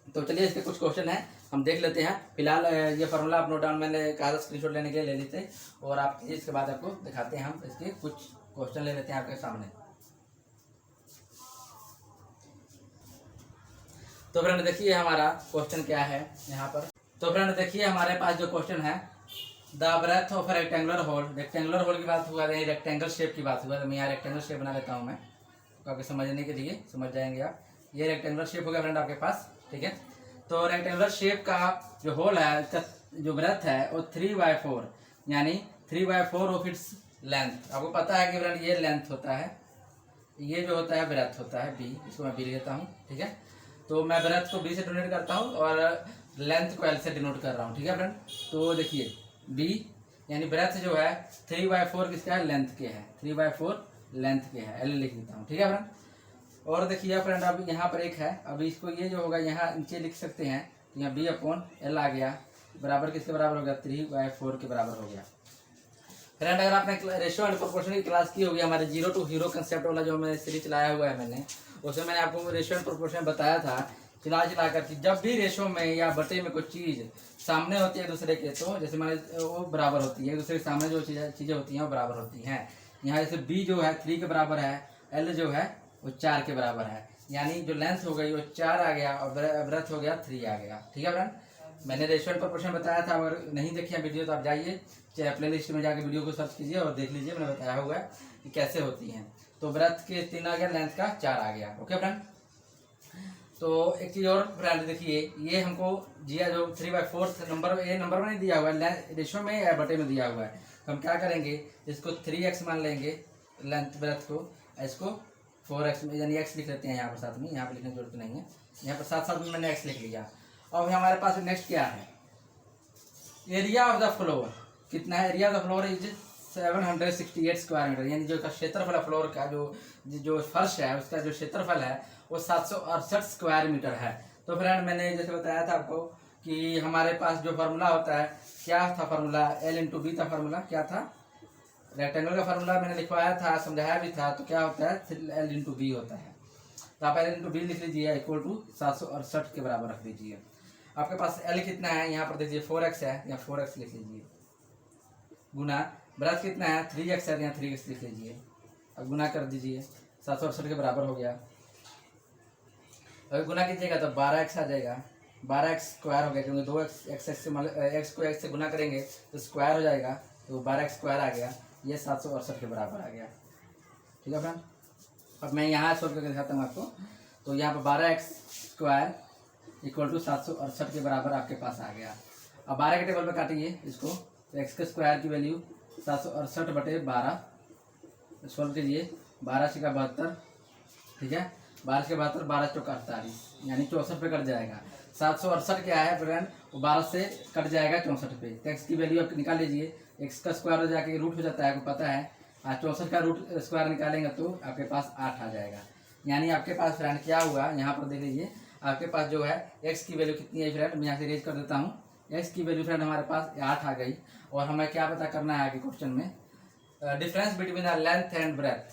तो चलिए इसके कुछ क्वेश्चन हैं हम देख लेते हैं। फिलहाल ये फार्मूला आप नोट डाउन, मैंने कहा था स्क्रीनशॉट लेने के लिए ले लेते हैं, और आप इसके बाद आपको दिखाते हैं। हम इसके कुछ क्वेश्चन ले लेते हैं आपके सामने। तो फ्रेंड देखिए हमारा क्वेश्चन क्या है यहाँ पर। तो फ्रेंड देखिए हमारे पास जो क्वेश्चन है, the breadth of rectangular hall, rectangular hall की बात हुआ, रेक्टेंगल शेप की बात हुआ, तो मैं यहाँ रेक्टेंगल शेप बना लेता हूँ मैं, तो आपके समझने के लिए समझ जाएंगे आप। ये रेक्टेंगुलर शेप हो गया फ्रेंड आपके पास। ठीक है, तो रेक्टेंगुलर शेप का जो होल है, इसका जो ब्रेथ है वो 3/4, यानी 3/4 ऑफ इट्स लेंथ। आपको पता है कि फ्रेंड ये लेंथ होता है, ये जो होता है ब्रेथ होता है बी, इसको मैं बी लेता हूँ। ठीक है, तो मैं ब्रेथ को बी से डिनोट करता हूँ और लेंथ को एल से डिनोट कर रहा हूँ। ठीक है फ्रेंड, तो देखिए बी यानी ब्रेथ जो है 3/4 किसका है, लेंथ के है, 3/4 लेंथ के है, एल लिख देता हूँ। ठीक है फ्रेंड, और देखिए फ्रेंड अब यहाँ पर एक है, अभी इसको ये जो होगा यहाँ नीचे लिख सकते हैं, यहाँ B/L आ गया, बराबर किसके बराबर हो गया, 3/4 के बराबर हो गया। फ्रेंड अगर आपने रेशियो एंड प्रोपोर्शन की क्लास की होगी, हमारे 0 to हीरो कंसेप्ट वाला जो मैंने सीरीज चलाया हुआ है मैंने, उसमें मैंने आपको रेशियो एंड प्रोपोर्शन बताया था चिला कर कि जब भी रेशो में या बटे में कोई चीज़ सामने होती है दूसरे के, तो जैसे मान वो बराबर होती है, दूसरे के सामने जो चीज़ें होती हैं वो बराबर होती हैं। यहाँ जैसे बी जो है 3 के बराबर है, एल जो है वो 4 के बराबर है, यानी जो लेंथ हो गई वो 4 आ गया और ब्रेथ हो गया 3 आ गया। ठीक है फ्रेंड, मैंने रेशियो एंड प्रोपोर्शन बताया था, अगर नहीं देखिए वीडियो तो आप जाइए प्ले लिस्ट में जाके वीडियो को सर्च कीजिए और देख लीजिए, मैंने बताया हुआ है कि कैसे होती हैं। तो ब्रेथ के 3 आ गया, लेंथ का 4 आ गया। ओके फ्रेंड, तो एक चीज़ और फ्रेंड देखिए, ये हमको जिया जो 3/4 नंबर, ये नंबर में नहीं दिया हुआ है, रेशियो में या बटे में दिया हुआ है। तो हम क्या करेंगे, इसको 3x मान लेंगे लेंथ ब्रेथ को, इसको 4x यानी x लिख लेते हैं यहाँ पर साथ में, यहाँ पर लिखने की जरूरत नहीं है, यहाँ पर साथ साथ में मैंने x लिख लिया। और हमारे पास नेक्स्ट क्या है, एरिया ऑफ द फ्लोर कितना है, area of the floor is 768 square metre, यानी जो क्षेत्रफल है फ्लोर का, जो फर्श है उसका जो क्षेत्रफल है वो 768 स्क्वायर मीटर है। तो फ्रेंड मैंने जैसे बताया था आपको कि हमारे पास जो फार्मूला होता है, क्या था फार्मूला, L/B था फार्मूला, क्या था, रेक्टेंगल का फार्मूला मैंने लिखवाया था, समझाया भी था। तो क्या होता है, L/B होता है। तो आप L/B लिख लीजिए, इक्वल टू 768 के बराबर रख दीजिए। आपके पास L कितना है, यहाँ पर देखिए 4x है, यहाँ 4x लिख लीजिए, गुना ब्रेथ कितना है 3x है, यहाँ 3x लिख लीजिए, अब गुना कर दीजिए, 768 के बराबर हो गया। अगर गुना कीजिएगा तो 12x आ जाएगा, 12x स्क्वायर हो गया, क्योंकि 2x x को x से गुना करेंगे तो स्क्वायर हो जाएगा, तो 12x स्क्वायर आ गया, ये 768 के बराबर आ गया। ठीक है फ्रेंड, अब मैं यहाँ सोच करके दिखाता हूँ आपको। तो यहाँ पर 12x स्क्वायर इक्वल टू 768 के बराबर आपके पास आ गया। अब 12 के टेबल पर काटिए इसको, तो x के स्क्वायर की वैल्यू 768/12 सोल्व कीजिए, 12 से का 72, ठीक है, 12 के 72, 12 चौका 48, यानी 64 पे कट जाएगा। 768 क्या है फ्रेंड, वो 12 से कट जाएगा 64 पे, तो x की वैल्यू आप निकाल लीजिए, x का स्क्वायर हो जाके रूट हो जाता है, आपको पता है, 64 का रूट स्क्वायर निकालेंगे तो आपके पास 8 आ जाएगा। यानी आपके पास फ्रेंड क्या हुआ, यहाँ पर देख लीजिए, आपके पास जो है x की वैल्यू कितनी है फ्रेंड, मैं यहाँ से रेज कर देता हूँ, x की वैल्यू फ्रेंड हमारे पास 8 आ गई। और हमें क्या पता करना है आगे क्वेश्चन में, difference between the length and breadth.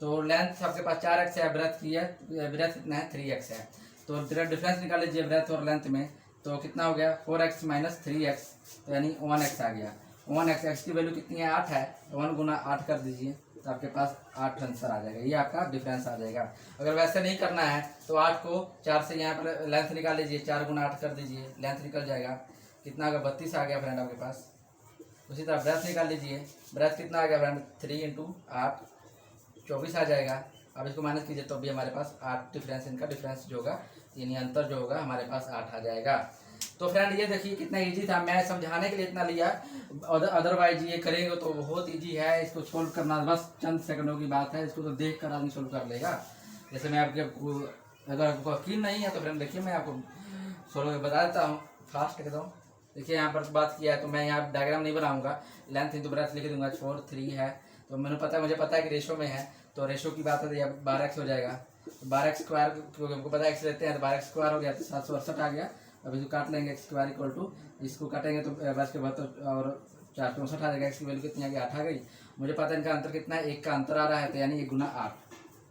तो लेंथ आपके पास 4x है, ब्रेथ की है, ब्रेथ कितना है 3x है, तो डिफरेंस निकाल लीजिए ब्रेथ और लेंथ में, तो कितना हो गया 4x - 3x, तो यानी 1x आ गया। 1x, x की वैल्यू कितनी है 8 है, 1 गुना 8 कर दीजिए, तो आपके पास 8 आंसर आ जाएगा। ये आपका डिफरेंस आ जाएगा। अगर वैसे नहीं करना है तो 8 को 4 से यहाँ पर लेंथ निकाल लीजिए, 4 गुना 8 कर दीजिए, लेंथ निकल जाएगा। कितना आ गया? 32 आ गया फ्रेंड आपके पास। उसी तरह ब्रेथ निकाल लीजिए, ब्रेथ कितना आ गया फ्रेंड? 3 इंटू 8 24 आ जाएगा। अब इसको माइनस कीजिए तो भी हमारे पास 8 डिफरेंस, इनका डिफरेंस जो होगा यानी अंतर जो होगा हमारे पास 8 आ जाएगा। तो फ्रेंड ये देखिए कितना इजी था, मैं समझाने के लिए इतना लिया, अदरवाइज ये करेंगे तो बहुत इजी है। इसको सोल्व करना बस चंद सेकंडों की बात है, इसको तो देख कर आदमी सोल्व कर लेगा। जैसे मैं आपके अगर आपको यकीन नहीं है तो फ्रेंड देखिए मैं आपको सोल्व बता देता हूँ फास्ट एकदम। देखिए यहाँ पर बात किया है तो मैं यहाँ डायग्राम नहीं बनाऊंगा, लेंथ इंटू ब्रेथ लिख दूंगा। 4 3 है तो मुझे पता है कि रेशो में है, तो रेशो की बात है तो यह 12x हो जाएगा। 12x स्क्वायर क्योंकि हमको पता है x लेते हैं तो 12x स्क्वायर हो गया तो 768 आ गया। अब इसको काट लेंगे, x स्क्वायर इक्वल टू इसको काटेंगे तो बस के बाद और 464 आ जाएगा। x की वैल्यू कितनी आ गई? 8 आ गई। मुझे पता है इनका अंतर कितना है, 1 का अंतर आ रहा है तो यानी 1 गुना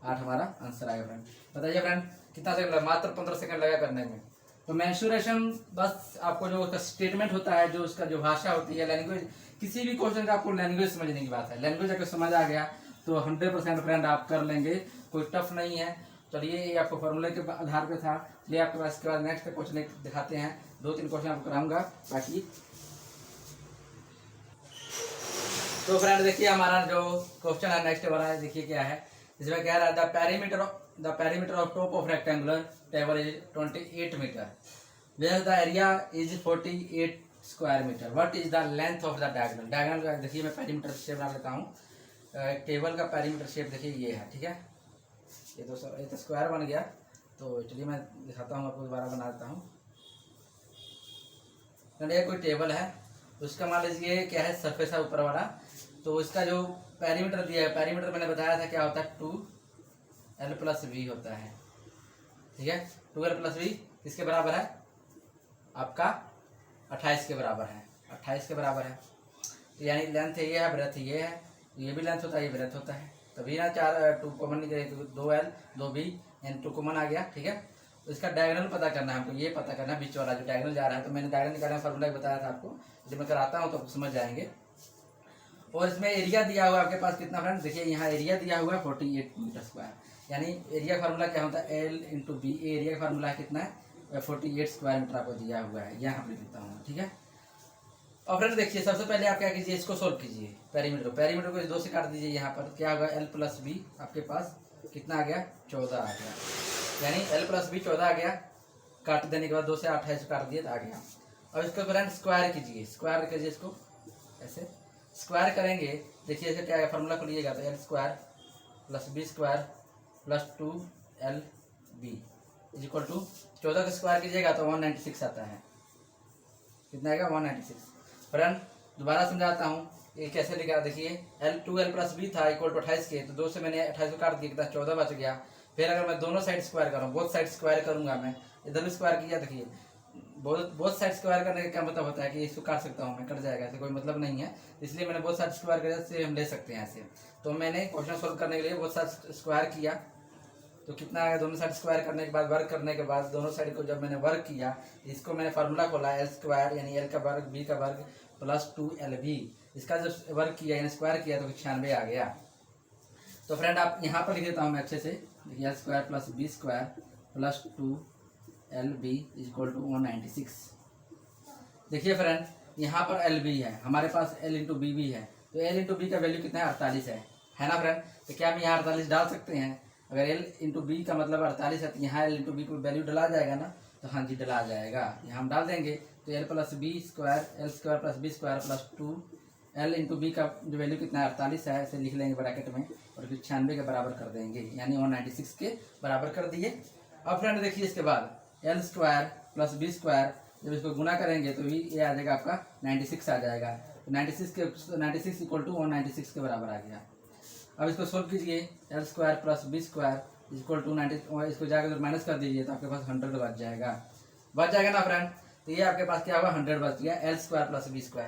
8 हमारा आंसर आएगा फ्रेंड। बताइए फ्रेंड कितना सेकंड लगा? मात्र 15 सेकंड लगा करने में। तो मेंसुरेशन बस आपको जो उसका स्टेटमेंट होता है, जो उसका जो भाषा होती है, लैंग्वेज, किसी भी क्वेश्चन का आपको लैंग्वेज समझने की बात है। लैंग्वेज अगर समझ आ गया तो 100% फ्रेंड आप कर लेंगे, कोई टफ नहीं है। चलिए ये आपको फॉर्मूले के आधार पे था, ये आपके पास। इसके बाद नेक्स्ट क्वेश्चन दिखाते हैं, 2-3 क्वेश्चन आपको कराऊंगा बाकी। तो फ्रेंड देखिए हमारा जो क्वेश्चन है नेक्स्ट वाला है, देखिए क्या है इसमें। कह रहा है the perimeter of top of rectangular table is 28 metre, where the area is 48 square metre, what is the length of the diagonal. Diagonal का देखिए मैं पेरीमीटर शेप बना लेता हूँ। टेबल का पेरीमीटर शेप देखिए ये है, ठीक है। ये तो स्क्वायर बन गया, तो चलिए मैं दिखाता हूँ आपको, दोबारा बना देता हूँ। ये कोई टेबल है, उसका मान लीजिए क्या है, सरफेस है ऊपर वाला। तो इसका जो पेरीमीटर दिया है, पेरीमीटर मैंने बताया था क्या होता है, 2l+v होता है, ठीक है। 2l+v किसके बराबर है? आपका 28 के बराबर है, 28 के बराबर है। तो यानी लेंथ ये है, ब्रेथ ये है, ये भी लेंथ होता है, ये ब्रेथ होता है। तभी ना 2 कॉमन निकले तो 2l 2v यानी 2 कॉमन आ गया, ठीक है। तो इसका डायगोनल पता करना है हमको, ये पता करना है बीच वाला जो डायगोनल जा रहा है। तो मैंने डायगोनल निकालने का फॉर्मूला बताया था आपको, जब मैं कराता हूँ तो आपको समझ जाएंगे। और इसमें एरिया दिया हुआ है आपके पास कितना फ्रेंड? देखिए यहाँ एरिया दिया हुआ है 48 मीटर स्क्वायर, यानी एरिया फार्मूला क्या होता है, L इंटू बी। एरिया का फार्मूला कितना है? 48 स्क्वायर मीटर आपको दिया हुआ है, यहाँ पर लिखता हूँ, ठीक है। और फ्रेंड देखिए सबसे पहले आप क्या कीजिए, इसको सोल्व कीजिए। पेरीमीटर को 2 से काट दीजिए। यहाँ पर क्या होगा, l+b आपके पास कितना आ गया? 14 आ गया, यानी l+b 14 आ गया। काट देने के बाद 2 से 28 काट दिए तो आ गया। अब इसको फ्रेंड स्क्वायर कीजिए, स्क्वायर कीजिए इसको, ऐसे स्क्वायर करेंगे। देखिए ऐसे क्या है, फार्मूला खोलिएगा तो l² + b² + 2lb equal to 14 का स्क्वायर कीजिएगा तो 196 आता है। कितना आएगा? 196। फ्रेंड दोबारा समझाता हूँ, ये कैसे लिखा, देखिए l+b था इक्वल टू 28 के, तो 2 से मैंने 28 को काट दिया, कितना 14 बच गया। फिर अगर मैं दोनों साइड स्क्वायर करूँ, बोथ साइड स्क्वायर करूँगा, मैं इधर भी स्क्वायर किया, देखिए बोथ साइड स्क्वायर करने का क्या मतलब होता है कि इसको काट सकता हूँ मैं, कट जाएगा, ऐसे कोई मतलब नहीं है। इसलिए मैंने बोथ साइड स्क्वायर कर से हम ले सकते हैं ऐसे। तो मैंने क्वेश्चन सोल्व करने के लिए बोथ साइड स्क्वायर किया, तो कितना आया? दोनों साइड स्क्वायर करने के बाद, वर्क करने के बाद, दोनों साइड को जब मैंने वर्क किया, इसको मैंने फार्मूला खोला l² यानी l का वर्ग b का वर्ग + 2lb। इसका जब वर्क किया यानी स्क्वायर किया तो 96 आ गया। तो फ्रेंड आप यहाँ पर लिख देता हूँ मैं अच्छे से, देखिए l² + b² + 2lb = 196। देखिए फ्रेंड यहाँ पर lb है, हमारे पास l इंटू बी भी है, तो l इंटू बी का वैल्यू कितना है? 48 है ना फ्रेंड। तो क्या हम यहाँ 48 डाल सकते हैं? अगर l इंटू बी का मतलब 48 है तो यहाँ l इंटू बी को वैल्यू डला जाएगा ना, तो हाँ जी डला जाएगा। यहाँ हम डाल देंगे तो l+b² l² + b² + 2l into B का जो वैल्यू कितना है? 48 है, इसे लिख लेंगे ब्रैकेट में और फिर 96 के बराबर कर देंगे, यानी 196 के बराबर कर दिए। अब फ्रेंड देखिए इसके बाद l² + b² जब इसको गुना करेंगे तो भी ये आ जाएगा आपका 96 आ जाएगा। तो 96 इक्वल टू 196 के बराबर आ गया। अब इसको सोल्व कीजिए, l² + b² इक्वल टू 90, इसको जाकर माइनस कर दीजिए तो आपके पास 100 बच जाएगा ना फ्रेंड। तो ये आपके पास क्या हुआ? 100 बच गया, l² + b²।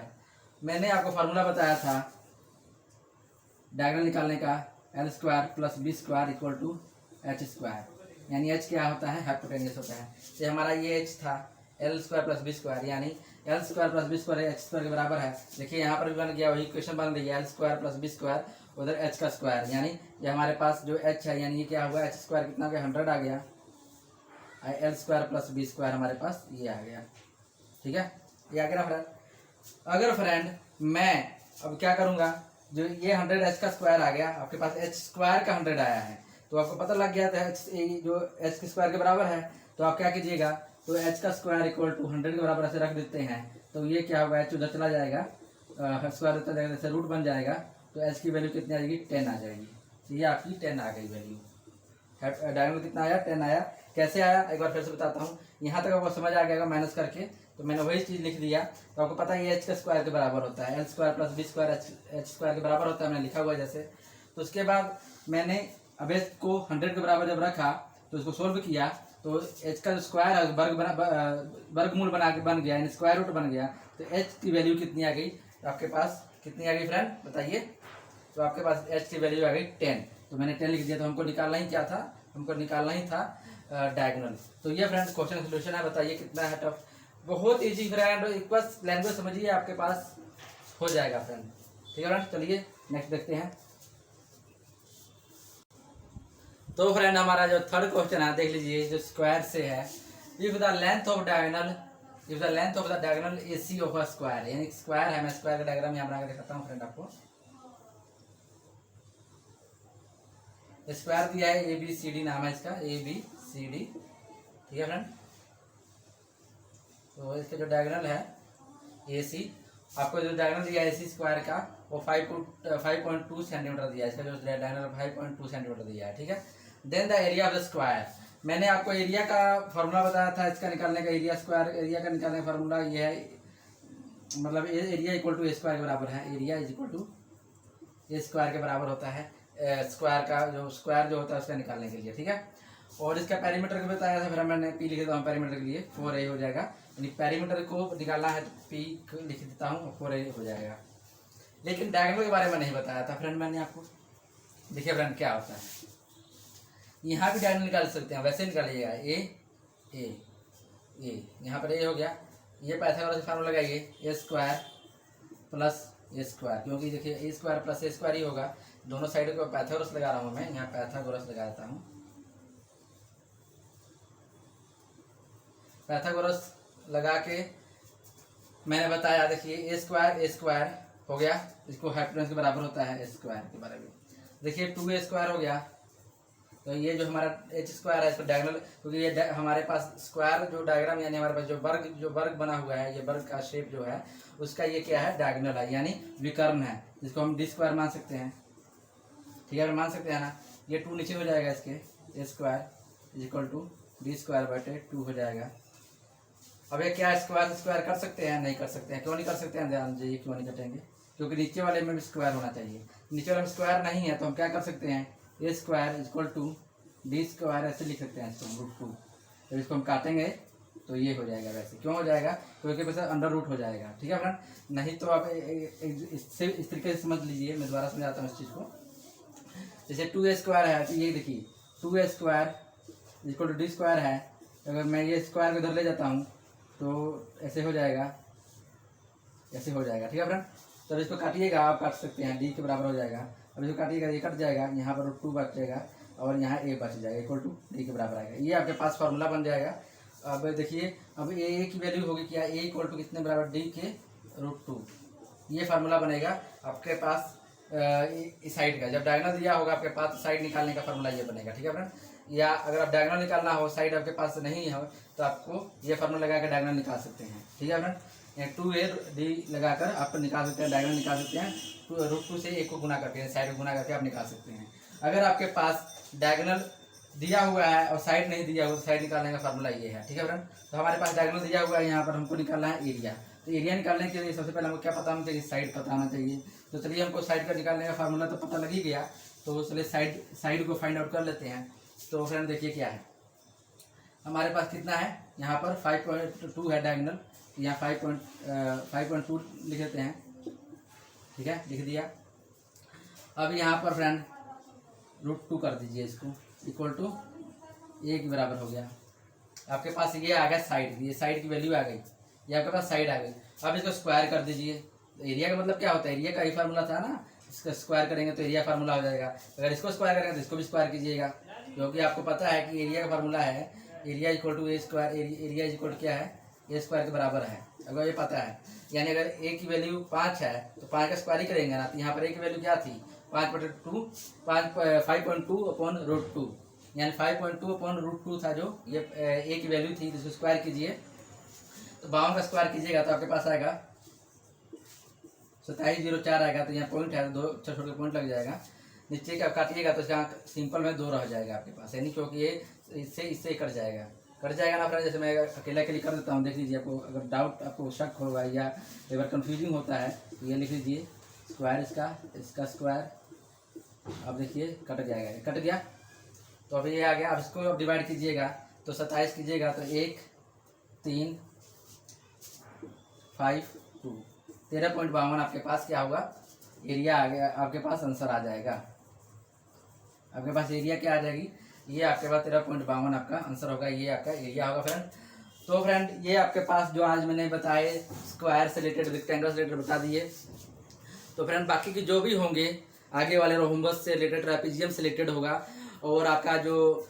मैंने आपको फार्मूला बताया था डायगोनल निकालने का, l² + b² equal to h², यानी h क्या होता है? हाइपोटेन्यूस होता है। तो हमारा ये h था, l² + b², यानी l² + b² h² के बराबर है। देखिए यहाँ पर भी बन गया, वही क्वेश्चन बन गया, l² + b² उधर एच का स्क्वायर, यानी ये हमारे पास जो एच है यानी ये क्या हुआ, एच स्क्वायर कितना हो गया 100 आ गया, L square plus B square हमारे पास ये आ गया। ठीक है, ये आ गया ना फ्रेंड। अगर फ्रेंड मैं अब क्या करूँगा, जो ये 100 एच का स्क्वायर आ गया, आपके पास एच स्क्वायर का 100 आया है, तो आपको पता लग गया था एच जो एच के स्क्वायर के बराबर है, तो आप क्या कीजिएगा, तो एच का स्क्वायर इक्वल टू 100 के बराबर ऐसे रख देते हैं, तो ये क्या होगा, एच उधर चला जाएगा, स्क्वायर उधर जाएगा, जैसे रूट बन जाएगा, तो एच की वैल्यू कितनी आ जाएगी 10 आ जाएगी। तो ये आपकी 10 आ गई वैल्यू, डायगोनल कितना आया 10 आया। कैसे आया एक बार फिर से बताता हूँ, यहाँ तक आपको समझ आ गया माइनस करके, तो मैंने वही चीज़ लिख दिया। तो आपको पता है ये एच के स्क्वायर के बराबर होता है, L square plus B square H square के बराबर होता है, मैंने लिखा हुआ है जैसे। तो उसके बाद मैंने अब एच को 100 के बराबर जब रखा तो उसको सोल्व किया, तो एच का जो स्क्वायर है वर्गमूल बन गया, यानी स्क्वायर रूट बन गया, तो एच की वैल्यू कितनी आ गई, तो आपके पास कितनी आ गई फ्रेंड बताइए, तो आपके पास एच की वैल्यू आ गई 10। तो मैंने 10 लिख दिया, तो हमको निकालना ही क्या था, हमको निकालना ही था डायगोनल। तो ये फ्रेंड क्वेश्चन सोल्यूशन है, बताइए कितना है टफ, बहुत इजी फ्रेंड, एक बस लैंग्वेज समझिए आपके पास हो जाएगा फ्रेंड। ठीक है फ्रेंड, चलिए नेक्स्ट देखते हैं। तो फ्रेंड हमारा जो थर्ड क्वेश्चन है देख लीजिए, जो स्क्वायर से है, if the length of diagonal AC of a square, यानी स्क्वायर है, मैं स्क्वायर का डायग्राम यहाँ बना के दिखाता हूँ फ्रेंड आपको। स्क्वायर दिया है ABCD नाम है इसका, ABCD। ठीक है फ्रेंड, तो इसका जो डायगोनल है AC, आपको जो डायगोनल दिया है AC स्क्वायर का वो 5.2 सेंटीमीटर दिया है, इसका जो डायगोनल 5.2 सेंटीमीटर दिया है। ठीक है, then the area of the square, मैंने आपको एरिया का फॉर्मूला बताया था इसका निकालने का, एरिया स्क्वायर एरिया का निकालने का फॉर्मूला ये है, मतलब area equal to A square के बराबर है, area is equal to A square के बराबर होता है, स्क्वायर का जो स्क्वायर जो होता है उसका निकालने के लिए। ठीक है, और इसका पैरीमीटर को बताया था, फिर मैंने पी लिख देता हूँ पैरीमीटर के लिए 4a हो जाएगा, यानी पैरीमीटर को निकालना है तो पी लिख देता हूँ 4a हो जाएगा। लेकिन डायगोनल के बारे में नहीं बताया था फ्रेंड मैंने आपको। देखिए फ्रेंड क्या होता है, यहाँ भी डायगोनल निकाल सकते हैं, वैसे निकालिएगा ए यहाँ पर ए हो गया, ये पाइथागोरस का फार्मूला लगाइए, ए स्क्वायर प्लस ए स्क्वायर, क्योंकि देखिए ए स्क्वायर प्लस ए स्क्वायर ही होगा, दोनों साइड को पाइथागोरस लगा रहा हूँ मैं, यहाँ पाइथागोरस लगा देता हूँ, पाइथागोरस लगा के मैंने बताया, देखिए ए स्क्वायर हो गया, इसको हाइपोटेनस के बराबर होता है ए स्क्वायर के बारे में। देखिए 2a स्क्वायर हो गया, तो ये जो हमारा एच स्क्वायर है इसको डायगोनल, क्योंकि ये हमारे पास स्क्वायर जो डायग्राम यानी हमारे पास जो वर्ग बना हुआ है, ये वर्ग का शेप जो है उसका ये क्या है डायगोनल है, यानी विकर्ण है, जिसको हम डी स्क्वायर मान सकते हैं। ठीक है, मान सकते हैं ना, ये 2 नीचे हो जाएगा, इसके A square is equal to D square बटे 2 हो जाएगा। अब ये क्या स्क्वायर कर सकते हैं, नहीं कर सकते हैं, क्यों नहीं कर सकते हैं, ध्यान दीजिए क्यों नहीं कटेंगे, क्योंकि नीचे वाले में भी स्क्वायर होना चाहिए, नीचे वाले में स्क्वायर नहीं है, तो हम क्या कर सकते हैं, A square equal to D square ऐसे लिख सकते हैं इसको, √2। तो इसको हम काटेंगे तो ये हो जाएगा, वैसे क्यों हो जाएगा, क्योंकि वैसे अंडर रूट हो जाएगा। ठीक है फ्रेंड, नहीं तो आप इससे इस तरीके से समझ लीजिए, मैं दोबारा समझाता हूँ इस चीज़ को। जैसे 2a स्क्वायर है, तो ये देखिए 2a square equal to D square है, अगर मैं ये स्क्वायर को इधर ले जाता हूँ तो ऐसे हो जाएगा, ऐसे हो जाएगा। ठीक है फ्रेंड, तो इसको काटिएगा, आप काट सकते हैं, डी के बराबर हो जाएगा। अब इसको काटिएगा, ये कट जाएगा, यहाँ पर √2 बचेगा और यहाँ a बच जाएगा, इक्वल टू डी के बराबर आएगा, ये आपके पास फार्मूला बन जाएगा। अब देखिए, अब a की वैल्यू होगी क्या, a इक्वल टू कितने बराबर, डी के √2, ये फार्मूला बनेगा आपके पास इस साइड का। जब डायगोनल दिया होगा आपके पास, साइड निकालने का फार्मूला ये बनेगा। ठीक है फ्रेंड, या अगर आप डायगोनल निकालना हो, साइड आपके पास नहीं हो, तो आपको ये फार्मूला लगा कर डायगोनल निकाल सकते हैं। ठीक है फ्रेंड, 2a लगाकर आप निकाल सकते हैं, डायगोनल निकाल सकते हैं, √2 से a को गुना करके, साइड को गुना करके आप निकाल सकते हैं। अगर आपके पास डायगोनल दिया हुआ है और साइड नहीं दिया हुआ, तो साइड निकालने का फार्मूला ये है। ठीक है फ्रेंड, तो हमारे पास डायगोनल दिया हुआ है, यहाँ पर हमको निकालना है एरिया। तो एरिया निकालने के लिए सबसे पहले हमको क्या पता होना चाहिए, साइड पता होना चाहिए। तो चलिए, हमको साइड का निकालने का फार्मूला तो पता लग ही गया, तो चलिए साइड को फाइंड आउट कर लेते हैं। तो फ्रेंड देखिए क्या है, हमारे पास कितना है, यहाँ पर 5.2 है डायगोनल, यहाँ 5.2 लिख देते हैं। ठीक है, लिख दिया। अब यहाँ पर फ्रेंड √2 कर दीजिए, इसको इक्वल टू a के बराबर हो गया। आपके पास ये आ गया साइड, ये साइड की वैल्यू आ गई, ये आपके पास साइड आ गई। अब इसको स्क्वायर कर दीजिए। एरिया का मतलब क्या होता है, एरिया का ही फार्मूला था ना, इसका स्क्वायर करेंगे तो एरिया फार्मूला हो जाएगा। अगर इसको स्क्वायर करेंगे तो इसको भी स्क्वायर कीजिएगा, क्योंकि आपको पता है कि एरिया का फार्मूला है area equal to A square, area equal क्या है ए स्क्वायर के बराबर है, अगर ये पता है। यानी अगर ए की वैल्यू 5 है तो 5 का स्क्वायर ही करेंगे ना, तो यहाँ पर ए की वैल्यू क्या थी 5/2 यानी 5.2/√2 था जो ये ए की वैल्यू थी, जिसको स्क्वायर कीजिए तो 52 का स्क्वायर कीजिएगा तो आपके पास आएगा 2704 आएगा। तो यहाँ पॉइंट है, 2 छोटे पॉइंट लग जाएगा, नीचे का काटिएगा तो यहाँ सिंपल में 2 रह जाएगा आपके पास, यानी क्योंकि ये इससे कट जाएगा ना फ्रेंड। जैसे मैं अकेला कर देता हूँ, देख लीजिए। आपको अगर डाउट, आपको शक होगा या एक बार कन्फ्यूजिंग होता है तो ये लिख लीजिए स्क्वायर, इसका स्क्वायर, अब देखिए कट जाएगा, कट गया। तो अभी ये आ गया। अब इसको अब डिवाइड कीजिएगा तो 27 कीजिएगा तो 1 3 5 2 13.52 आपके पास क्या होगा एरिया आ गया, आपके पास आंसर आ जाएगा। आपके पास एरिया क्या आ जाएगी, ये आपके पास 13.52 आपका आंसर होगा, ये आपका एरिया होगा फ्रेंड। तो फ्रेंड ये आपके पास जो आज मैंने बताए स्क्वायर से रिलेटेड, रेक्टेंगल से रिलेटेड बता दिए। तो फ्रेंड बाकी के जो भी होंगे आगे वाले रोमबस से रिलेटेड, ट्रेपेजियम से रिलेटेड होगा, और आपका जो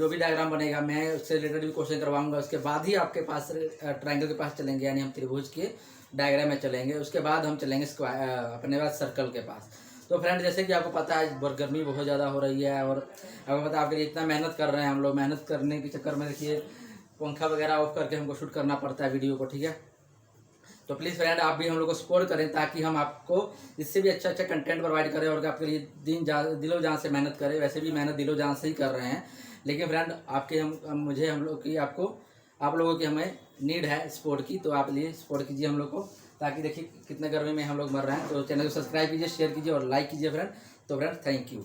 भी डायग्राम बनेगा मैं उससे रिलेटेड भी क्वेश्चन करवाऊंगा। उसके बाद ही आपके पास ट्रायंगल के पास चलेंगे, यानी हम त्रिभुज के डायग्राम में चलेंगे, उसके बाद हम चलेंगे स्क्वायर अपने पास सर्कल के पास। तो फ्रेंड जैसे कि आपको पता है गर्मी बहुत ज़्यादा हो रही है, और आपको पता है आपके लिए इतना मेहनत कर रहे हैं हम लोग, मेहनत करने के चक्कर में देखिए पंखा वगैरह ऑफ करके हमको शूट करना पड़ता है वीडियो को, ठीक है। तो प्लीज़ फ्रेंड आप भी हम लोग को सपोर्ट करें, ताकि हम आपको इससे भी अच्छा कंटेंट प्रोवाइड करें, और आपके लिए दिलो जान से मेहनत करें। वैसे भी मेहनत दिलो जान से ही कर रहे हैं, लेकिन फ्रेंड आपके हम लोग की आप लोगों की हमें नीड है सपोर्ट की। तो आप लिए सपोर्ट कीजिए हम लोग को, ताकि देखिए कितने गर्मी में हम लोग मर रहे हैं। तो चैनल को सब्सक्राइब कीजिए, शेयर कीजिए और लाइक कीजिए फ्रेंड। तो फ्रेंड थैंक यू।